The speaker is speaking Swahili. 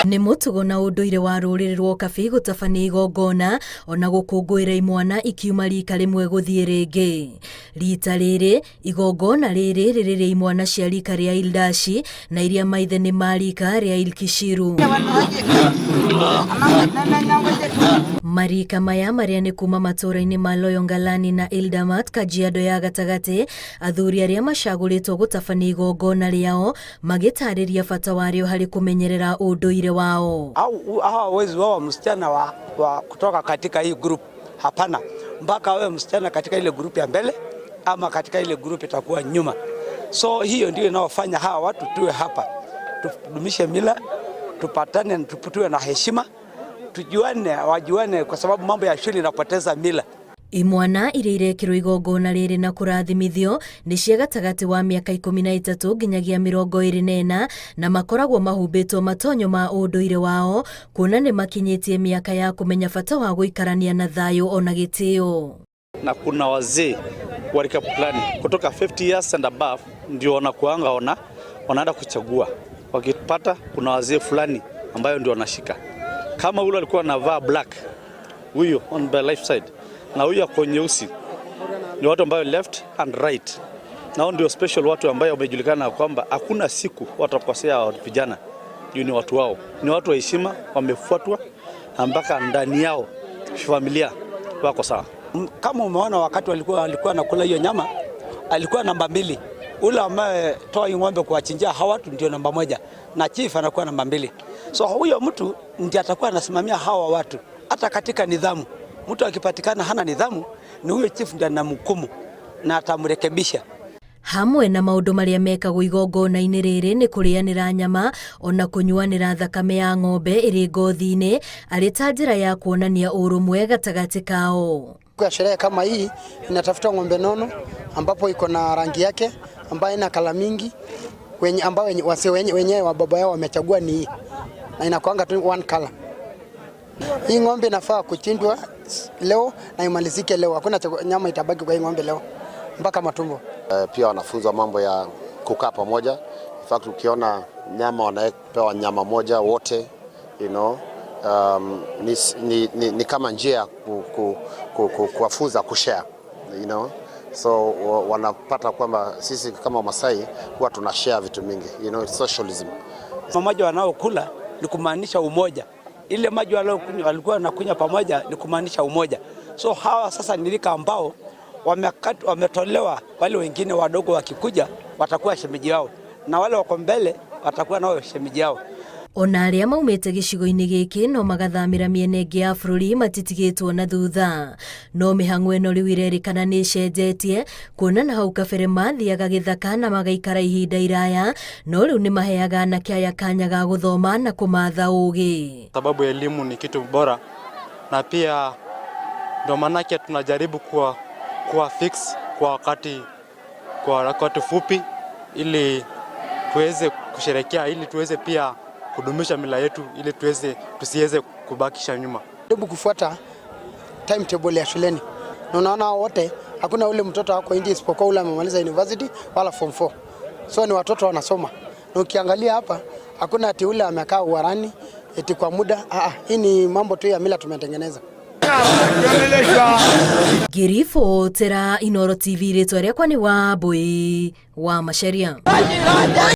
Nĩ mũtugo na ũndũire wa rũrĩrĩ rwa Kabi gũtabania igongona ona gũkũngũĩra imwana ikiuma rika rĩmwe gũthiĩ rĩngĩ. Rita rĩrĩ igongona rĩrĩ rĩrĩ imwana cia rika rĩa Ildashi na iria maithe nĩ marika rĩa Ilkishiru. Marika maya marĩa nĩ kuma matũra-inĩ ma Loyongalani na Ildamat, Kajiado ya gatagatĩ, athuri arĩa macagũrĩtwo gũtabania igongona rĩao magĩtarĩria bata warĩo harĩ kũmenyerera ũndũire wao. Hawawezi wawa msichana wa kutoka katika hii group, hapana, mpaka wewe msichana katika ile group ya mbele ama katika ile group itakuwa nyuma. So hiyo ndio inaofanya hawa watu tuwe hapa, tudumishe mila, tupatane, tuwe na heshima, tujuane, wajuane, kwa sababu mambo ya shule inapoteza mila. Imwana iria irekĩrwo igongona rĩrĩ na kũrathimithio nĩ cia gatagatĩ wa mĩaka 13 nginyagia 24 na makoragwo mahumbĩtwo matonyo ma ũndũire wao, kuona nĩ makinyĩtie mĩaka ya kũmenya bata wa gũikarania na thayũ ona gĩtĩo. Na kuna wazee wa rika fulani kutoka 50 years and above ndio wanakuanga wanaenda kuchagua. Wakipata kuna wazee fulani ambayo ndio wanashika. Kama ule alikuwa anavaa black, huyo on the left side, na huyo ako nyeusi, ni watu ambao left and right. Na ndio special watu ambao wamejulikana kwamba hakuna siku watakosea vijana. Ni watu wao, ni watu wa heshima, wamefuatwa mpaka ndani yao familia wako sawa. Kama umeona wakati alikuwa anakula hiyo nyama, alikuwa namba 2. Ule ambaye toa ng'ombe kuwachinjia hawa watu ndio namba 1 na chief anakuwa namba 2. So huyo mtu ndiye atakuwa anasimamia hawa watu hata katika nidhamu. Mtu akipatikana hana nidhamu, ni huyo chief ndiye anamhukumu na atamrekebisha. Hamwe na maũndũ marĩa mekagwo igongona-inĩ rĩrĩ nĩ kũrĩanĩra nyama ona kũnyuanĩra thakame ya ng'ombe ĩrĩ ngothi-inĩ arĩ ta njĩra ya kuonania ũrũmwe gatagatĩ kao. Kwa sherehe kama hii inatafuta ng'ombe nono ambapo iko na rangi yake ambayo ina kala mingi, ambao wenyewe wa baba yao wamechagua ni hii, na inakuanga tu one color. Hii ng'ombe inafaa kuchinjwa leo na imalizike leo. Hakuna nyama itabaki kwa hii ng'ombe leo mpaka matumbo. Pia wanafunzwa mambo ya kukaa pamoja. In fact ukiona nyama wanapewa nyama moja wote, you know, ni kama njia kuwafunza kushare, you know. So wanapata kwamba sisi kama Maasai huwa tunashare vitu mingi, you know, socialism. Maji wanaokula ni kumaanisha umoja. Ile maji walikuwa wanakunywa pamoja ni kumaanisha umoja. So hawa sasa ni rika ambao wametolewa, wale wengine wadogo wakikuja watakuwa shemeji yao, na wale wako mbele watakuwa nao shemeji yao. Ona arĩa maumĩte gĩcigo-inĩ gĩkĩ no magathamĩra mĩena ĩngĩ ya bũrũri matitigĩtwo na thutha. No mĩhang'o ĩno rĩu ĩrerĩkana nĩ ĩcenjetie, kuona na hau kabere mathiaga gĩthaka na magaikara ihinda iraya, no rĩu nĩ maheaga anake aya kanya ga gũthoma na kũmatha ũgĩ. Sababu elimu ni kitu bora, na pia ndio manake tunajaribu kuwa fix kwa wakati fupi ili tuweze kusherekea, ili tuweze pia kudumisha mila yetu, ili tusiweze kubakisha nyuma. Hebu kufuata timetable ya shuleni. Na unaona wote hakuna ule mtoto wako nje isipokuwa ule amemaliza university wala form 4. So ni watoto wanasoma. Na ukiangalia hapa hakuna ati ule amekaa uwarani eti kwa muda. Hii ni mambo tu ya mila tumetengeneza. Girifo tera Inoro TV rĩtwa rĩakwa nĩ Wambui wa Macharia.